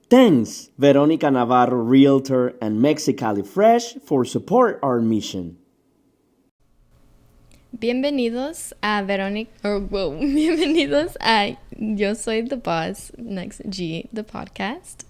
Thanks, Veronica Navarro, Realtor and Mexicali Fresh, for support our mission. Bienvenidos a bienvenidos a Yo Soy the Boss, Next G, the podcast.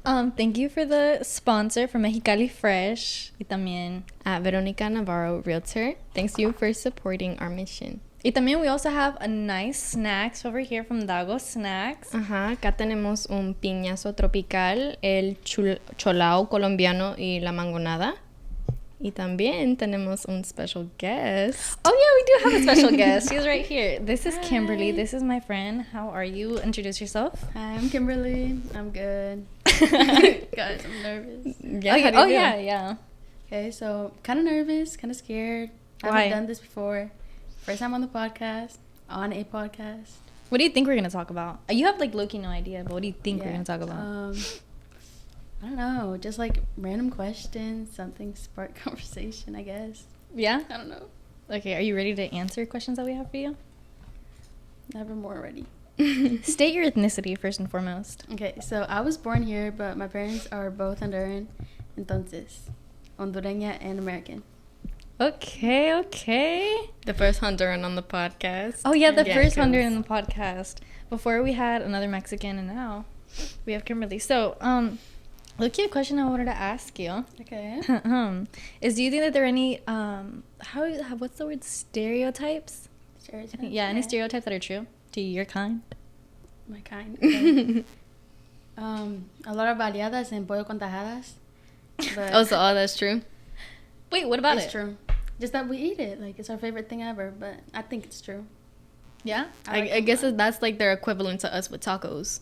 Thank you for the sponsor from Mexicali Fresh. Y también Veronica Navarro, Realtor. Thanks you for supporting our mission. Y también we also have a nice snacks over here from Dago Snacks. Ajá, acá tenemos un piñazo tropical, el cholao colombiano y la mangonada. Y también tenemos un special guest. Oh yeah, we do have a special guest. She's right here. This is Kynberly. This is my friend. How are you? Introduce yourself. Hi, I'm Kynberly. I'm good. Guys, I'm nervous. Yeah, Yeah. Okay, so kind of nervous, kind of scared. I Why? haven't done this before. First time on a podcast. What do you think we're going to talk about? You have like low-key no idea, but what do you think we're going to talk about? I don't know. Just like random questions, something spark conversation, I guess. Yeah? I don't know. Okay, are you ready to answer questions that we have for you? Never more ready. State your ethnicity first and foremost. Okay, so I was born here, but my parents are both Honduran. Entonces, Hondureña and American. Okay. The first Honduran on the podcast. Oh, yeah, the first cause... Honduran in the podcast. Before we had another Mexican, and now we have Kynberly. So, look, a question I wanted to ask you. Okay. Is do you think that there are any, what's the word, stereotypes? Stereotypes? Any stereotypes that are true to your kind? My kind. Okay. A lot of baleadas and pollo con tajadas. But Oh, so all that's true? Wait, what about it? It's true. Just that we eat it. Like, it's our favorite thing ever, but I think it's true. Yeah? I guess that's like their equivalent to us with tacos.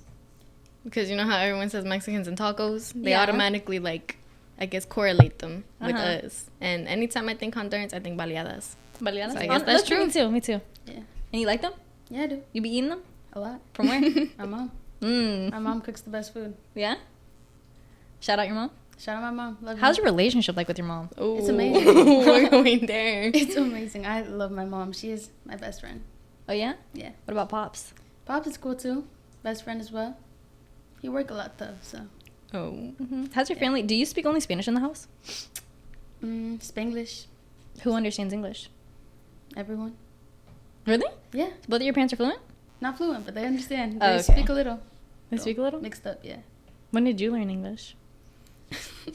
Because you know how everyone says Mexicans and tacos? They automatically, like, I guess, correlate them with us. And anytime I think Hondurans, I think baleadas. Baleadas? So I guess that's true. Me too. Yeah. And you like them? Yeah, I do. You be eating them? A lot. From where? My mom. Mm. My mom cooks the best food. Yeah? Shout out your mom. Shout out my mom. Love How's you. your relationship like with your mom? Ooh. It's amazing. We're going there. It's amazing. I love my mom. She is my best friend. Oh, yeah? Yeah. What about Pops? Pops is cool too. Best friend as well. He work a lot though, so. Oh. Mm-hmm. How's your family? Do you speak only Spanish in the house? Spanglish. Who understands English? Everyone. Really? Yeah. Both of your parents are fluent? Not fluent, but they understand. Oh, They okay. speak a little. They speak a little? Mixed up, yeah. When did you learn English?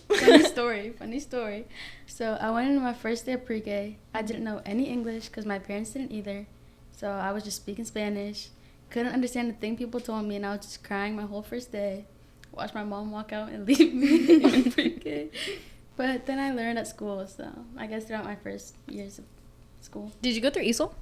Funny story. So I went into my first day of pre-K. I didn't know any English because my parents didn't either. So I was just speaking Spanish. Couldn't understand a thing people told me, and I was just crying my whole first day. Watched my mom walk out and leave me in pre-K. But then I learned at school, so I guess throughout my first years of school. Did you go through ESOL?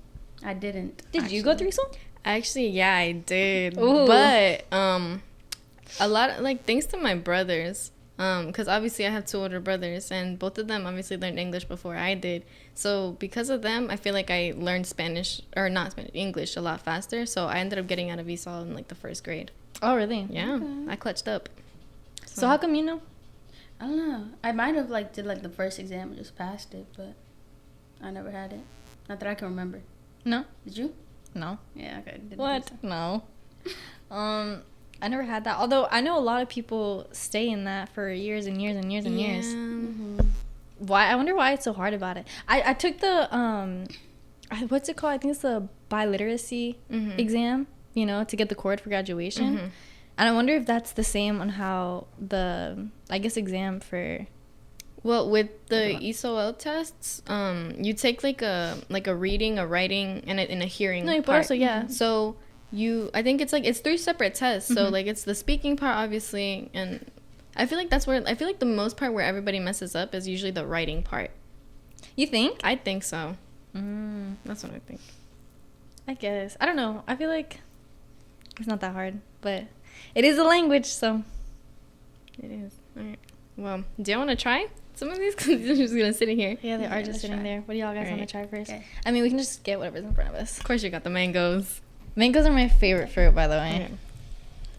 I didn't. Did you go through ESOL? Actually, yeah, I did. Ooh. But a lot of, like, thanks to my brothers, because obviously I have two older brothers, and both of them obviously learned English before I did. So because of them, I feel like I learned English a lot faster. So I ended up getting out of ESOL in like the first grade. Oh, really? Yeah, Okay. I clutched up. So how come you know? I don't know. I might have like did like the first exam and just passed it, but I never had it. Not that I can remember. No? Did you? No. Yeah, okay. Didn't What? think so. No. I never had that. Although I know a lot of people stay in that for years and years and years and years. Mm-hmm. Why? I wonder why it's so hard about it. I took the what's it called? I think it's the biliteracy exam. You know, to get the cord for graduation. Mm-hmm. And I wonder if that's the same on how the exam for. Well, with the ESOL tests, you take like a reading, a writing, and in a hearing. No, part. also, yeah. So I think it's 3 separate tests. So like it's the speaking part, obviously, and I feel like the most part where everybody messes up is usually the writing part. You think? I think so. That's what I think. I guess. I don't know. I feel like it's not that hard, but it is a language, so. It is. All right. Well, do y'all want to try some of these? Because they're just gonna sit in here. Yeah, they are let's just sitting try. there. What do y'all guys want Alright. to try first? Okay. I mean, we can just get whatever's in front of us. Of course, you got the mangoes. Mangoes are my favorite fruit, by the way. Okay.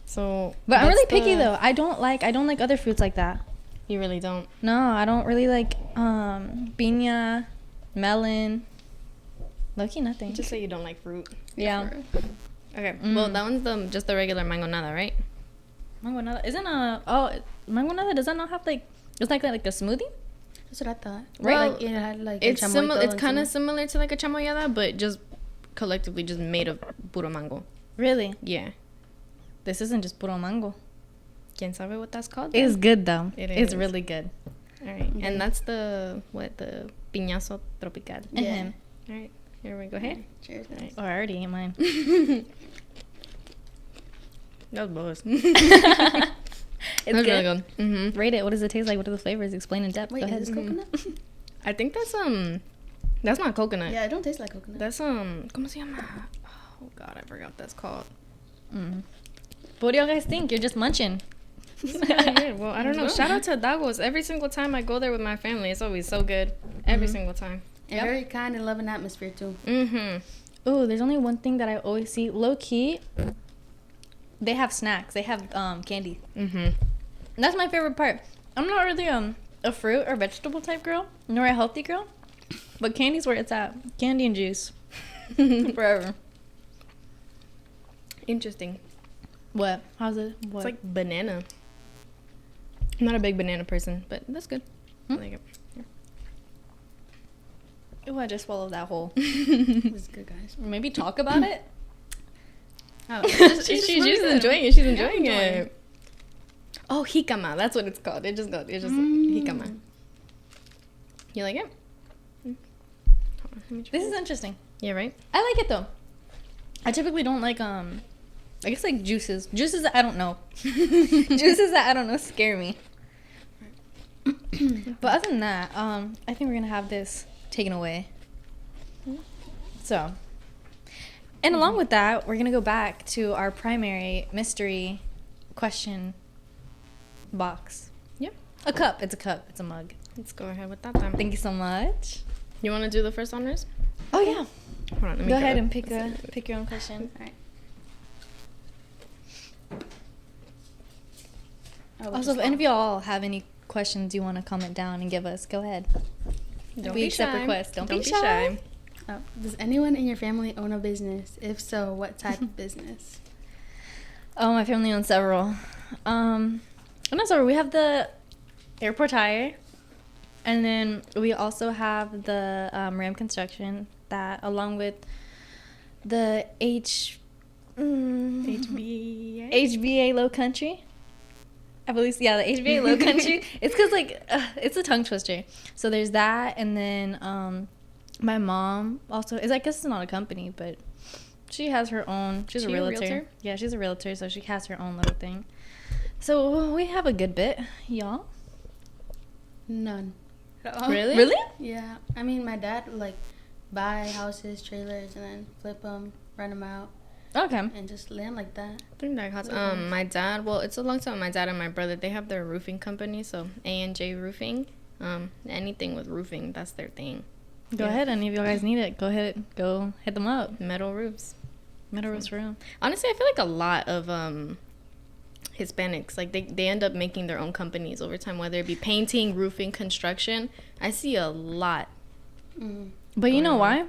So, But I'm what's really picky the- though. I don't like other fruits like that. You really don't. No, I don't really like piña, melon. Low-key nothing. Just say you don't like fruit. yeah. Okay. Mm. Well, that one's just the regular mangonada, right? Mango nada. Isn't a... Oh, mango nada, does that not have, like... It's like a smoothie? That's what I thought. Well, Like, it had like It's a similar. chamoy It's and kind of some- similar to like a chamoyada, but just collectively just made of puro mango. Really? Yeah. This isn't just puro mango. ¿Quién sabe what that's called? It's good, though. It It's is. really good. All right. And that's the piñazo tropical. Yeah. All right. Here we go. Hey. Cheers. All right. Oh, I already ate mine. That was both. It's That's good. really good. Mm-hmm. Rate it. What does it taste like? What are the flavors? Explain in depth. Wait, Go is ahead. this coconut? I think that's not coconut. Yeah, it don't taste like coconut. That's ¿cómo se llama? Oh God, I forgot what that's called. Mm. But what do y'all guys think? You're just munching. It's really good. Well, I don't know. Shout out to Dagos. Every single time I go there with my family, it's always so good. Every single time. And very kind and loving atmosphere too. Mm-hmm. Oh, there's only one thing that I always see. Low key, they have snacks. They have candy. Mm-hmm. That's my favorite part. I'm not really a fruit or vegetable type girl, nor a healthy girl, but candy's where it's at. Candy and juice. Forever. Interesting. What? How's it? What? It's like banana. I'm not a big banana person, but that's good. I like it. Ooh, I just swallowed that whole. It's good, guys. Maybe talk about it. Oh, She's enjoying it. She's enjoying it. Oh, jicama. That's what it's called. It's just jicama. You like it? Hold on, let me try. This is interesting. Yeah, right? I like it though. I typically don't like I guess like juices. Juices that I don't know. Juices that I don't know scare me. But other than that, I think we're gonna have this taken away. So, and along with that, we're gonna go back to our primary mystery question box. Yep. A cup. It's a cup. It's a mug. Let's go ahead with that then. Thank you so much. You want to do the first honors? Oh yeah. Hold on, let me Go ahead it. and pick your own question. All right. Also, if any of y'all have any questions you want to comment down and give us, go ahead. Don't We be accept shy. requests. Don't be be shy. shy. Oh, does anyone in your family own a business? If so, what type of business? Oh, my family owns several. Not several. We have the airport tire, and then we also have the Ram Construction. That, along with the HB. HBA Lowcountry. I believe, yeah, the HBA Lowcountry. It's because, like, it's a tongue twister. So there's that, and then my mom also is, I guess it's not a company, but she has her own. She's a She a realtor. realtor? Yeah, she's a realtor, so she has her own little thing. So we have a good bit, y'all. None. At all. Really? Really? Yeah. I mean, my dad would, like, buy houses, trailers, and then flip them, rent them out, Okay. and just land like that. I think that counts. My dad, well, it's a long time. My dad and my brother, they have their roofing company, so A&J Roofing. Anything with roofing, that's their thing. Go ahead, any of you guys need it. Go ahead, go hit them up. Metal roofs. Metal Rose Room. Honestly, I feel like a lot of Hispanics, like they end up making their own companies over time, whether it be painting, roofing, construction. I see a lot. Mm. But you know why?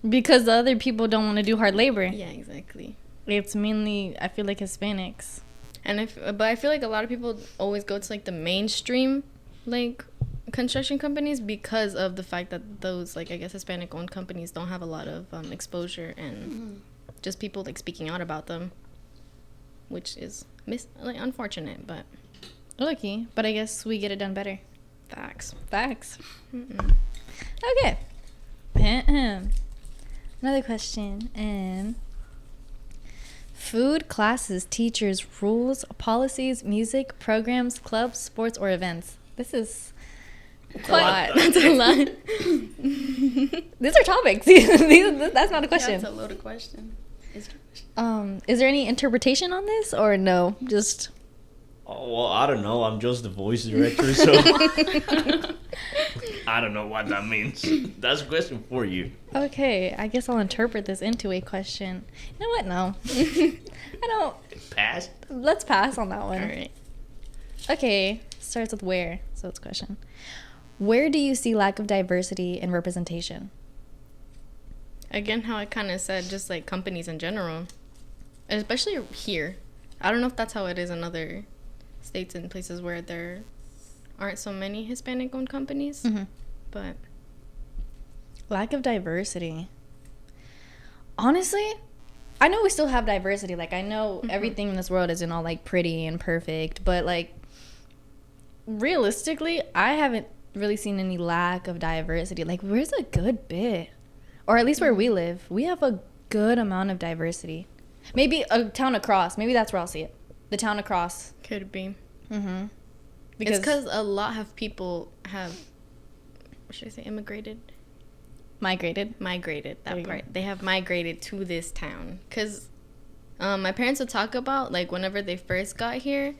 Because the other people don't want to do hard labor. Yeah, exactly. It's mainly, I feel like, Hispanics. And but I feel like a lot of people always go to like the mainstream, like construction companies because of the fact that those, like, I guess Hispanic owned companies don't have a lot of exposure and just people like speaking out about them, which is unfortunate, but Lucky, but I guess we get it done better. facts. Facts. Mm-mm. Okay. Another question. And food, classes, teachers, rules, policies, music, programs, clubs, sports, or events. This is That's a lot. That's a lot. These are topics. That's not a question. That's a loaded question. Is it a question? Is there any interpretation on this or no? Just Oh, well, I don't know. I'm just the voice director, so I don't know what that means. That's a question for you. okay. I guess I'll interpret this into a question. You know what? No, I don't. Pass. Let's pass on that one. All right. Okay. Starts with where. So it's a question. Where do you see lack of diversity and representation? Again, how I kind of said, just like companies in general, especially here. I don't know if that's how it is in other states and places where there aren't so many Hispanic-owned companies. Mm-hmm. But Lack of diversity. Honestly, I know we still have diversity. Like, I know everything in this world isn't all, like, pretty and perfect. But, like, realistically, I haven't really seen any lack of diversity. Like, where's a good bit? Or at least where we live, we have a good amount of diversity. Maybe a town across. Maybe that's where I'll see it. The town across. could be. Mm-hmm. It's because a lot of people have, what should I say, migrated, Migrated. that part. They have migrated to this town. Because my parents would talk about, like, whenever they first got here,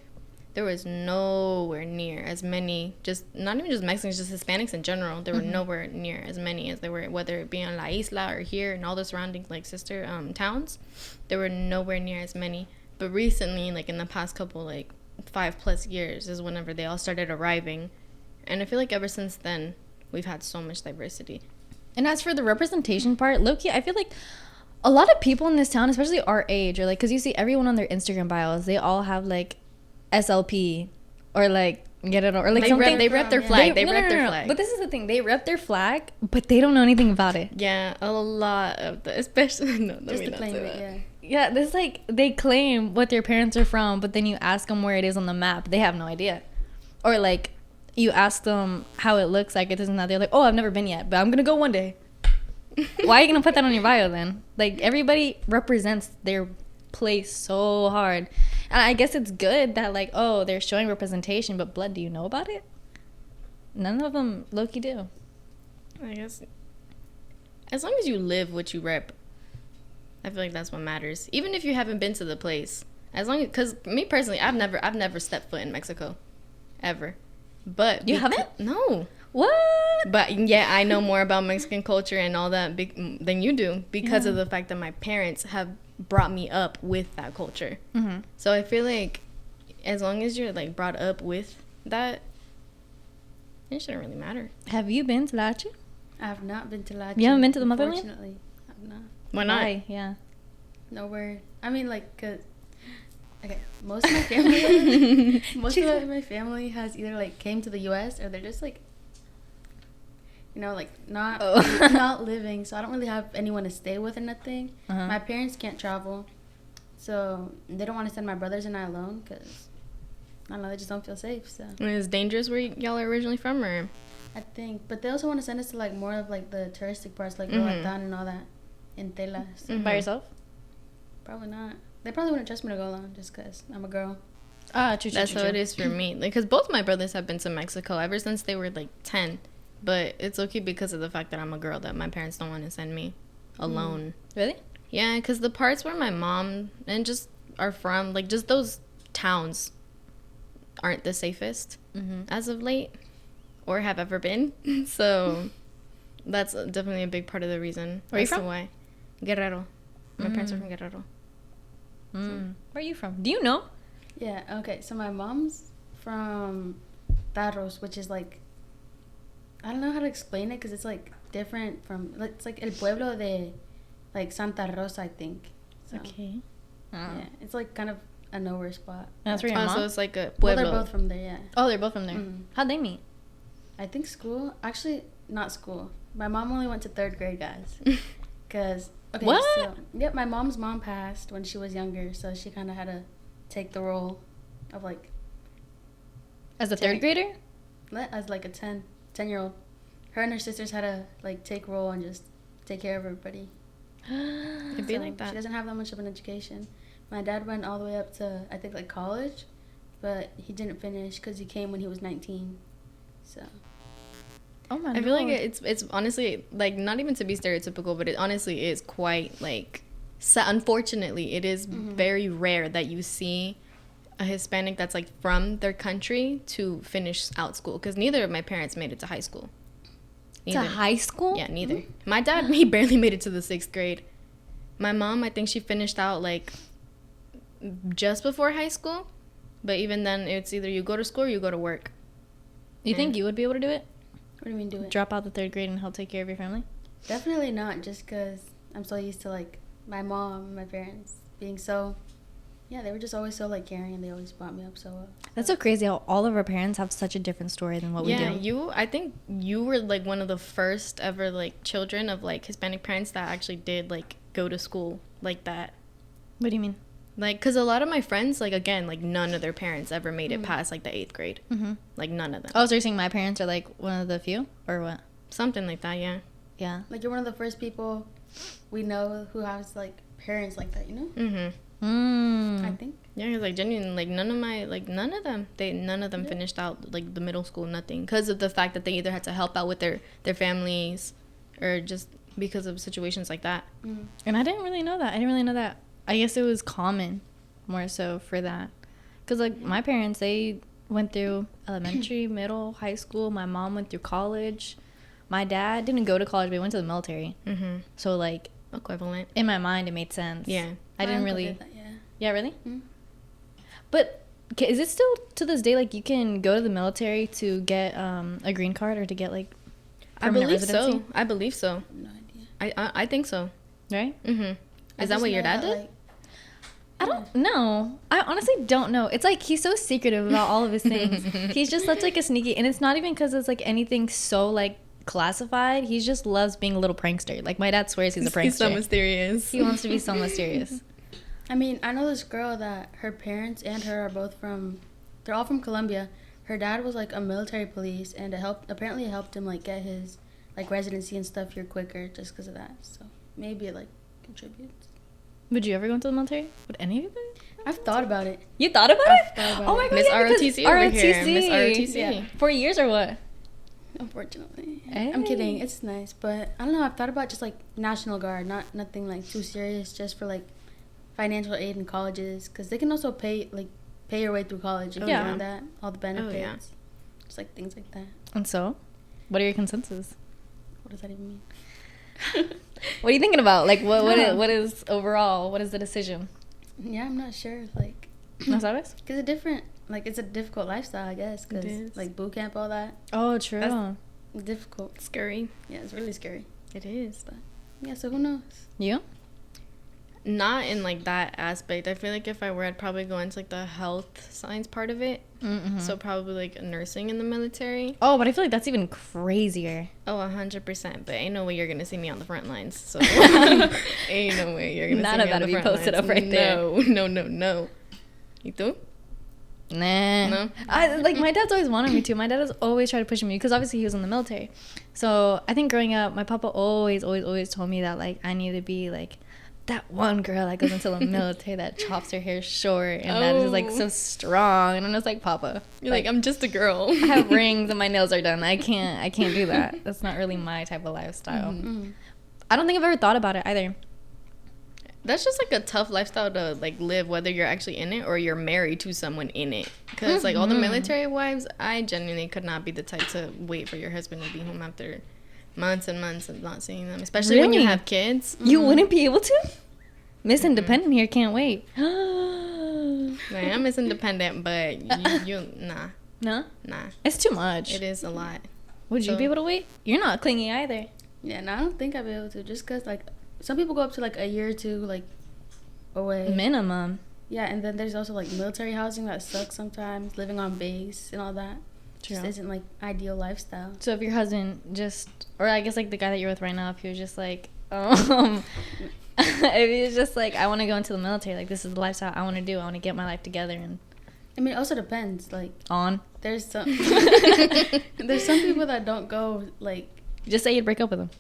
there was nowhere near as many, just not even just Mexicans, just Hispanics in general. There were nowhere near as many as there were, whether it be on La Isla or here and all the surrounding, like, sister towns. There were nowhere near as many. But recently, like, in the past couple, like, 5+ years is whenever they all started arriving. And I feel like ever since then, we've had so much diversity. And as for the representation part, low-key, I feel like a lot of people in this town, especially our age, or, like, because you see everyone on their Instagram bios, they all have, like, SLP or, like, get it, or, like, They something. rep their flag. They no, rep no, their no. flag. But this is the thing. They rep their flag, but they don't know anything about it. Yeah, a lot of the, especially, no, let Just me to not claim say it, that. yeah. Yeah, this, like, they claim what their parents are from, but then you ask them where it is on the map. They have no idea. Or, like, you ask them how it looks like, it isn't that. They're like, oh, I've never been yet, but I'm going to go one day. Why are you going to put that on your bio then? Like, everybody represents their place so hard. And I guess it's good that, like, oh, they're showing representation, but blood, do you know about it? None of them low-key do. I guess as long as you live what you rep, I feel like that's what matters. Even if you haven't been to the place, as long as, because me personally, I've never stepped foot in Mexico, ever. But You haven't? No. What? But yeah, I know more about Mexican culture and all that than you do because of the fact that my parents have brought me up with that culture. Mm-hmm. So I feel like as long as you're, like, brought up with that, it shouldn't really matter. Have you been to Lachi? I have not been to Lachi. You haven't been to the motherland? Unfortunately, I've not. Why not? Why? Yeah. Nowhere. I mean, like, 'cause, okay, most of my family, my family has either, like, came to the U.S. or they're just, like, you know, like, not not living. So I don't really have anyone to stay with or nothing. Uh-huh. My parents can't travel, so they don't want to send my brothers and I alone because, I don't know, they just don't feel safe. So I mean, it's dangerous where y'all are originally from, or? I think, but they also want to send us to, like, more of, like, the touristic parts, like Mhm. Roatán and all that, in Tela. So By yourself? probably not. They probably wouldn't trust me to go alone just because I'm a girl. Ah, true. That's how it is for me. Like, because both my brothers have been to Mexico ever since they were, like, 10. But it's okay because of the fact that I'm a girl that my parents don't want to send me alone. Really? Yeah, because the parts where my mom and just are from, like, just those towns aren't the safest as of late or have ever been. So that's definitely a big part of the reason. Where are you as to from? why. Guerrero. My parents are from Guerrero. Where are you from? Do you know? Yeah, okay. So my mom's from Tarros, which is, like, I don't know how to explain it because it's, like, different from, it's like El Pueblo de, like, Santa Rosa, I think. So, Okay. yeah, it's, like, kind of a nowhere spot. That's where your Oh, mom? so it's like a Well, pueblo. they're both from there, yeah. Oh, they're both from there. Mhm. How'd they meet? I think school. Actually, not school. My mom only went to 3rd grade, guys. Because, okay, What? so, yep, my mom's mom passed when she was younger, so she kind of had to take the role of, like, As a 3rd grader? as, like, a 10-year-old. Her and her sisters had to, like, take role and just take care of everybody. It'd be So like that. She doesn't have that much of an education. My dad went all the way up to, I think, like, college, but he didn't finish because he came when he was 19. So, Oh my I feel like it's honestly, like, not even to be stereotypical, but it honestly is quite, like, unfortunately, it is very rare that you see a Hispanic that's, like, from their country to finish out school. Because neither of my parents made it to high school. to high school? Yeah, neither. My dad, he barely made it to the 6th grade. My mom, I think she finished out, like, just before high school. But even then, it's either you go to school or you go to work. You think you would be able to do it? what do you mean do it? Drop out the 3rd grade and help take care of your family? Definitely not, just because I'm so used to, like, my mom and my parents being so, Yeah, they were just always so like caring, and they always brought me up so well. That's so crazy how all of our parents have such a different story than what we do. I think you were like one of the first ever like children of like Hispanic parents that actually did like go to school like that. What do you mean? Like, because a lot of my friends, like, again, like, none of their parents ever made it past, like, the 8th grade. Mm-hmm. Like, none of them. Oh, so you're saying my parents are, like, one of the few? Or what? Something like that, yeah. Yeah. Like, you're one of the first people we know who has, like, parents like that, you know? Mm-hmm. I think. Yeah, because, like, genuinely, like, none of them finished out, like, the middle school, nothing. Because of the fact that they either had to help out with their families or just because of situations like that. Mm. And I didn't really know that. I guess it was common more so for that. Because, like, my parents, they went through elementary, middle, high school. My mom went through college. My dad didn't go to college, but he went to the military. Mm-hmm. So, like, Equivalent. in my mind, it made sense. Yeah. I didn't My uncle really... did that, yeah. Yeah, really? Mm. But is it still, to this day, like, you can go to the military to get a green card or to get, like, permanent residency? I believe so. No idea. I think so. Right? Mm-hmm. Is that what your dad did? I don't know. I honestly don't know. It's like he's so secretive about all of his things. He's just such like a sneaky, and it's not even because it's like anything so like classified. He just loves being a little prankster. Like my dad swears he's a prankster. He's so mysterious. He wants to be so mysterious. I mean, I know this girl that her parents and her are both they're all from Colombia. Her dad was like a military police, and it helped him like get his like residency and stuff here quicker just because of that. So maybe it like contributes. Would you ever go into the military? Would any of you? I've thought about it. You thought about I've it? thought about Oh my it. god, Miss yeah, because ROTC over here. Miss ROTC. Yeah. 4 years or what? Unfortunately, Hey. I'm kidding. It's nice, but I don't know. I've thought about just like National Guard, nothing like too serious, just for like financial aid in colleges, because they can also pay your way through college if you Yeah. join that, all the benefits, yeah. just like things like that. And so, what are your consensus? What does that even mean? What are you thinking about? Like, No. what is overall? What is the decision? Yeah, I'm not sure. Like, No sabes? because it's a difficult lifestyle, I guess. It is. Because like boot camp, all that, Oh, true. That's- difficult. Scary. Yeah, it's really scary. It is. But yeah, so who knows? You? Not in like that aspect. I feel like if I were, I'd probably go into like the health science part of it. Mm-hmm. So probably like nursing in the military. Oh, but I feel like that's even crazier. Oh, 100%. But ain't no way you're gonna see me on the front lines. So ain't no way you're gonna None see of me on that'll the be front posted lines. up right there. No. You too? Nah. No? My dad's always wanted me to. My dad has always tried to push me because obviously he was in the military. So I think growing up, my papa always told me that like I need to be like that one girl that goes into the military that chops her hair short and that is like so strong. And I was like, Papa, You're like, I'm just a girl. I have rings and my nails are done. I can't do that. That's not really my type of lifestyle. Mm-hmm. I don't think I've ever thought about it either. That's just like a tough lifestyle to like live, whether you're actually in it or you're married to someone in it. Because like all the military wives, I genuinely could not be the type to wait for your husband to be home after months and months of not seeing them, especially when you Really? have kids. You wouldn't be able to? Miss Independent here can't wait. Like, I'm Miss Independent, but nah. No? Nah. It's too much. It is a lot. Would you So- be able to wait? You're not clingy either. Yeah, no, I don't think I'd be able to. Just because like some people go up to like a year or two like away. Minimum. Yeah, and then there's also like military housing that sucks sometimes, living on base and all that. Just True. isn't like ideal lifestyle. So if your husband just, or I guess like the guy that you're with right now, if he was just like, if he was just like, I want to go into the military, like this is the lifestyle I want to do. I want to get my life together and I mean, it also depends. Like on. there's some people that don't go like. Just say you'd break up with him.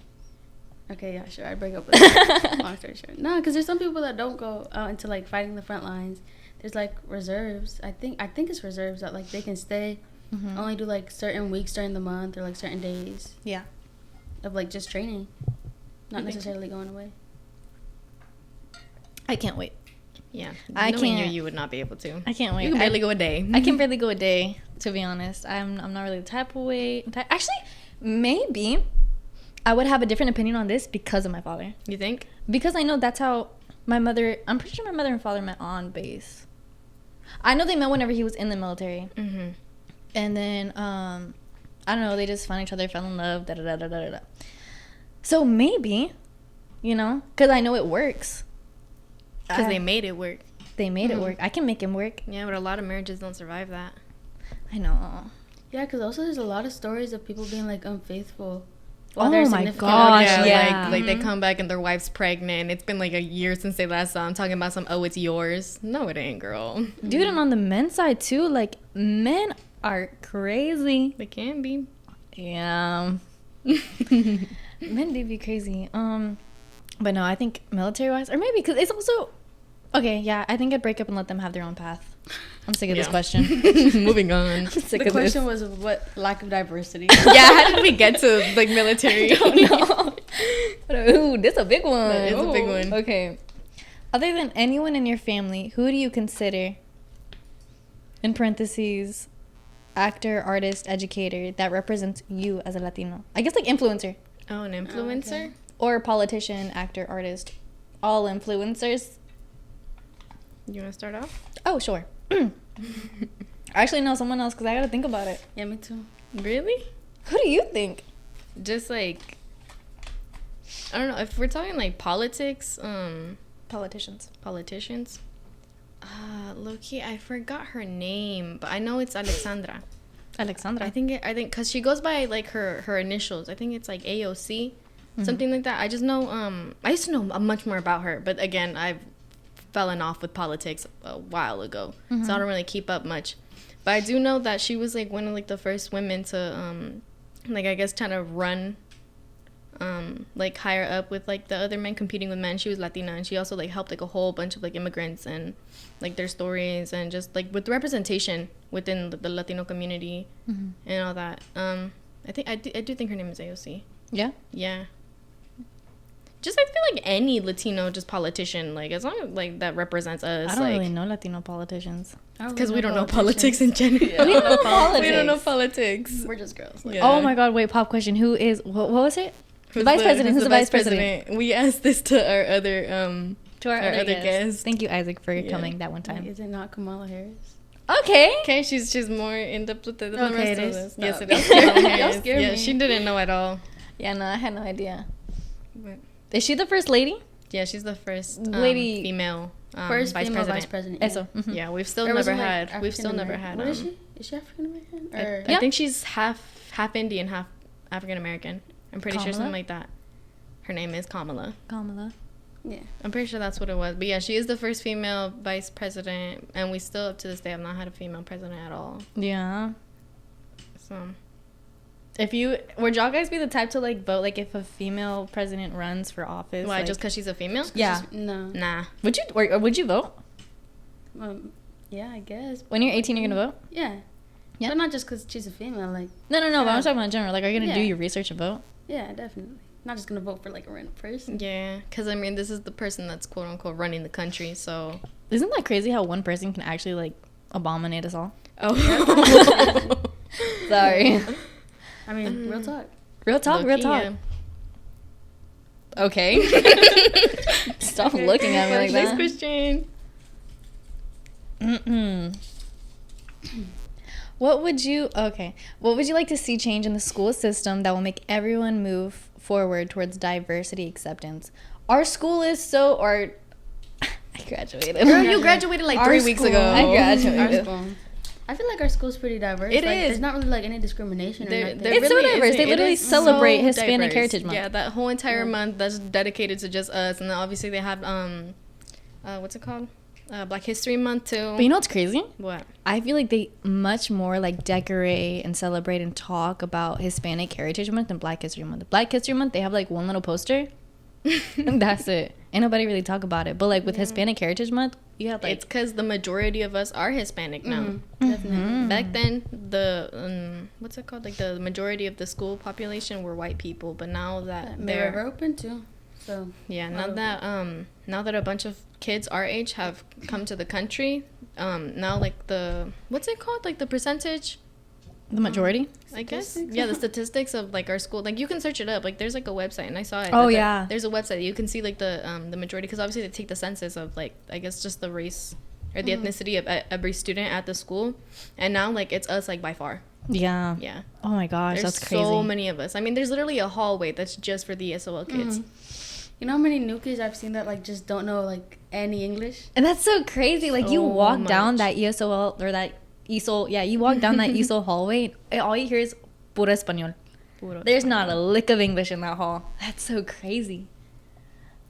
Okay, yeah, sure, I'd break up with them. Long story short. No, because there's some people that don't go out into like fighting the front lines. There's like reserves. I think it's reserves that like they can stay, only do like certain weeks during the month or like certain days Yeah. of like just training, not necessarily going away. I can't wait. Yeah. I Knowing can't- you would not be able to. I can't wait. You can barely go a day. I can barely go a day, to be honest. I'm not really the type of wait. Actually, maybe I would have a different opinion on this because of my father. You think? Because I know that's how I'm pretty sure my mother and father met on base. I know they met whenever he was in the military. Mm-hmm. And then, I don't know, they just found each other, fell in love, da-da-da-da-da-da. So maybe, because I know it works. Because they made it work. they made it work. I can make him work. Yeah, but a lot of marriages don't survive that. I know. Yeah, because also there's a lot of stories of people being like unfaithful. Oh their my significant gosh, other- yeah. Like they come back and their wife's pregnant. It's been like a year since they last saw. I'm talking about some. Oh, it's yours. No, it ain't, girl. Dude, and on the men's side too, like men are crazy. They can be. Yeah. Men do be crazy. But no, I think military wise, or maybe because it's also okay. Yeah, I think I'd break up and let them have their own path. I'm sick of this question. Moving on. I'm sick The of question this. was what lack of diversity. Yeah, how did we get to like military? I don't know. Ooh, this is a big one. That is a big one. Okay. Other than anyone in your family, who do you consider, in parentheses, actor, artist, educator, that represents you as a Latino? I guess like influencer. Oh, an influencer? Or politician, actor, artist. All influencers. You want to start off? Oh, sure. I actually know someone else because I gotta think about it. Yeah, me too. Really? Who do you think? Just like, I don't know. If we're talking like politics, Politicians. politicians. Low-key, I forgot her name, but I know it's Alexandra. Alexandra. I think because she goes by like her initials. I think it's like AOC, something like that. I just know I used to know much more about her, but again, I've fallen off with politics a while ago, so I don't really keep up much. But I do know that she was like one of like the first women to like I guess trying to run like higher up with like the other men, competing with men. She was Latina, and she also like helped like a whole bunch of like immigrants and like their stories, and just like with representation within the Latino community and all that. I do think her name is AOC. Yeah? Yeah. Just I feel like any Latino just politician, like as long as like that represents us. I don't like, really know Latino politicians. because we don't know politics in general. We don't know politics. We don't know politics. We're just girls. Like, Yeah. Oh my god, wait, pop question. Who is, what was it? The vice president. Who's the vice president? We asked this to our other To our other guest. guest. Thank you, Isaac, for Yeah. coming that one like, time. is it not Kamala Harris? Okay. Okay, she's more in depth with it than the Okay, rest it of is. us. Yes, Stop. it is. Kamala Y'all Harris. scared Yeah, me. she didn't know at all. Yeah, no, I had no idea. But, Is she the first lady? yeah, she's the first Lady- female First vice female president. vice president. Eso. Mhm. Yeah, we've still Or was never it, like, had. We've still never African-American? had. What is she? Is she African American? Or I think she's half Indian, half African American. I'm pretty sure Kamala? something like that. Her name is Kamala. Kamala. yeah. I'm pretty sure that's what it was. But yeah, she is the first female vice president, and we still up to this day have not had a female president at all. Yeah. So If you, would y'all guys be the type to like vote like if a female president runs for office? why? like, Just because she's a female? Yeah. No. Nah. Would you, or would you vote? Yeah, I guess. When you're 18, you're gonna vote? Yeah. Yeah. But not just because she's a female. Like, No, but I'm Yeah. talking about in general. Like, are you gonna do Yeah. your research and vote? yeah, definitely. Not just gonna vote for like a random person. Yeah, because I mean, this is the person that's quote unquote running the country. So. Isn't that crazy how one person can actually like abominate us all? Oh. Sorry. I mean, real talk. Real talk, real Low-key, talk. yeah. Okay. Stop looking at me like Next that. question. Mm-mm. What would you like to see change in the school system that will make everyone move forward towards diversity acceptance? Our school is so, or I graduated. Girl, you graduated like Our 3 weeks school. ago. I graduated. Our school. I feel like our school's pretty diverse. It like, is. There's not really like any discrimination or nothing. It's so diverse. isn't. They It literally is celebrate so Hispanic diverse. Heritage Month. Yeah, that whole entire month that's dedicated to just us, and then obviously they have what's it called? Black History Month too. But you know what's crazy? What? I feel like they much more like decorate and celebrate and talk about Hispanic Heritage Month than Black History Month. Black History Month, they have like one little poster. And that's it. Ain't nobody really talk about it. But like with Hispanic Heritage Month, you have like It's because the majority of us are Hispanic now. Definitely. Back then, the what's it called? Like the majority of the school population were white people, but now that They were they're open too. So yeah, now that a bunch of kids our age have come to the country, now like the what's it called? Like the percentage. the majority. I guess Statistics? yeah, the statistics of like our school, like you can search it up. Like there's like a website, and I saw it. Oh, that yeah. there's a website you can see like the majority, because obviously they take the census of like I guess just the race or the ethnicity of every student at the school, and now like it's us like by far. Yeah. Yeah, Oh my gosh, there's that's crazy. so many of us. I mean, there's literally a hallway that's just for the SOL kids. you know how many new kids I've seen that like just don't know like any English. And that's so crazy. Like, you So walk down much. that ESOL or that ESOL. Yeah, you walk down that ESOL hallway, and all you hear is puro español. There's not a lick of English in that hall. That's so crazy.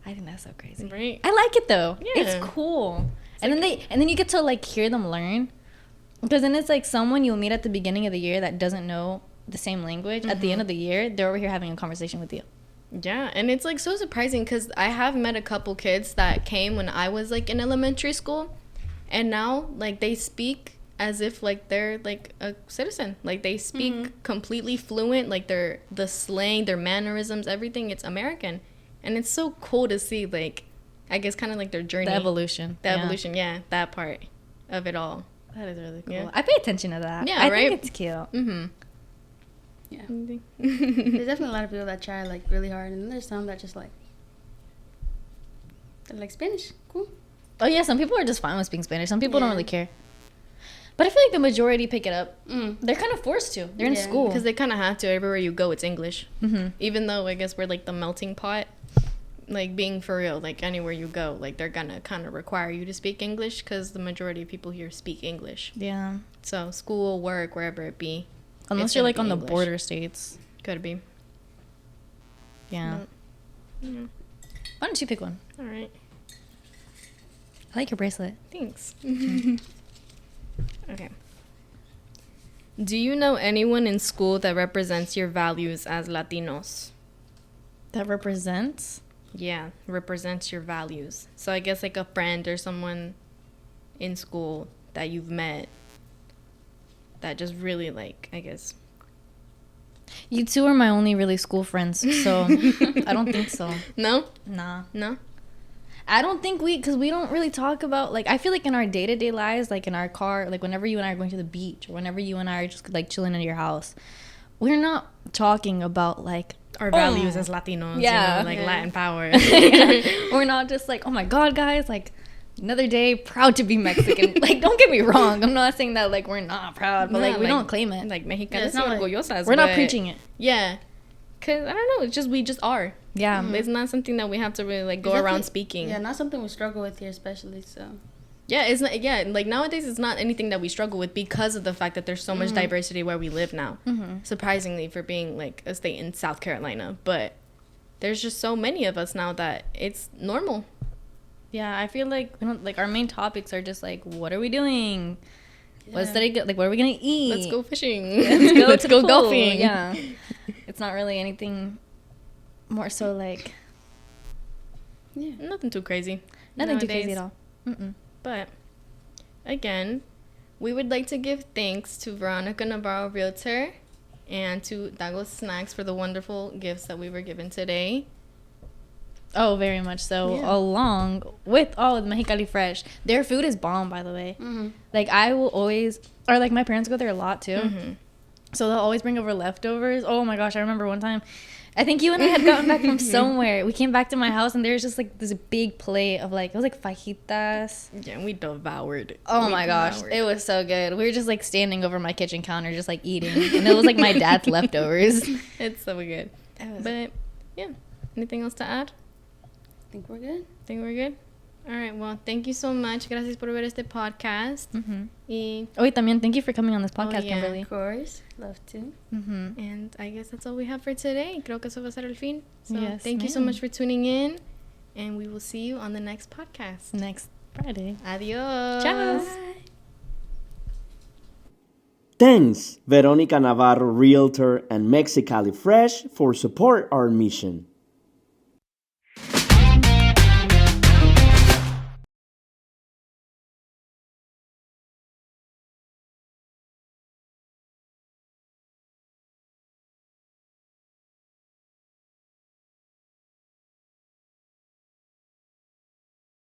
I think that's so crazy. Right? I like it though. Yeah. It's cool. And then you get to like hear them learn. Because then it's like someone you'll meet at the beginning of the year that doesn't know the same language. At the end of the year, they're over here having a conversation with you. Yeah, and it's like so surprising because I have met a couple kids that came when I was like in elementary school, and now like they speak as if like they're like a citizen. Like they speak completely fluent. Like the slang, their mannerisms, everything. It's American, and it's so cool to see. Like, I guess kind of like their journey, The evolution. the evolution. Yeah, that part of it all. That is really cool. Yeah. I pay attention to that. Yeah, I right? think it's cute. Mm-hmm. Yeah. There's definitely a lot of people that try like really hard, and then there's some that just like they're like Spanish, cool. Oh yeah, some people are just fine with speaking Spanish. Some people don't Yeah. really care. But I feel like the majority pick it up. Mm. They're kind of forced to. They're in Yeah. school. Because they kind of have to. Everywhere you go, it's English. Mm-hmm. Even though I guess we're like the melting pot, like being for real, like anywhere you go, like they're gonna kind of require you to speak English because the majority of people here speak English. Yeah. So school, work, wherever it be, Unless it's you're gonna like be on the English. border states. Could be. Yeah. Yeah. Why don't you pick one? All right. I like your bracelet. Thanks. Okay. Do you know anyone in school that represents your values as Latinos? That represents? Yeah, represents your values. So I guess like a friend or someone in school that you've met that just really like, I guess. You two are my only really school friends, so I don't think so. No? Nah. No? I don't think because we don't really talk about, like, I feel like in our day-to-day lives, like in our car, like whenever you and I are going to the beach, or whenever you and I are just like chilling in your house, we're not talking about like Our values as Latinos, Yeah. you know, like Yeah. Latin power. we're not just like, oh my god, guys, like another day, proud to be Mexican. Like, don't get me wrong, I'm not saying that like we're not proud, but No, like we don't claim it. Like Mexicanas Yeah, it's not like- orgullosas. We're not but- preaching it. Yeah. Because, I don't know, it's just, we just are. Yeah. It's not something that we have to really like go It's around definitely- speaking. Yeah, not something we struggle with here, especially. So Yeah, it's not. Yeah, like nowadays, it's not anything that we struggle with because of the fact that there's so much diversity where we live now. Surprisingly, for being like a state in South Carolina, but there's just so many of us now that it's normal. Yeah, I feel like we don't, like our main topics are just like, what are we doing? What's Yeah. today go- like what are we gonna eat? Let's go fishing. Let's Let's go pool. golfing. Yeah. It's not really anything more so like yeah, Nothing too crazy. nothing too crazy nowadays. at all. Mm-mm. But again, we would like to give thanks to Veronica Navarro Realtor and to Dagos Snacks for the wonderful gifts that we were given today. Oh, very much so. Yeah. Along with Mexicali Fresh. Their food is bomb, by the way. Like I will always, or like my parents go there a lot too. So they'll always bring over leftovers. Oh my gosh, I remember one time, I think you and I had gotten back from somewhere. We came back to my house and there was just like this big plate of like, it was like fajitas. Yeah, we devoured. Oh We my gosh, devoured. it was so good. We were just like standing over my kitchen counter, just like eating. And it was like my dad's leftovers. It's so good. But yeah, anything else to add? I think we're good. Think we're good? All right, well, thank you so much. Gracias por ver este podcast. Y, Oh, y también thank you for coming on this podcast, yeah. Kynberly. Of course, love to. and I guess that's all we have for today. Creo que eso va a ser el fin. So Yes, thank you so ma'am. much for tuning in. And we will see you on the next podcast. Next Friday. Adios. Ciao. Thanks, Veronica Navarro Realtor and Mexicali Fresh for support our mission.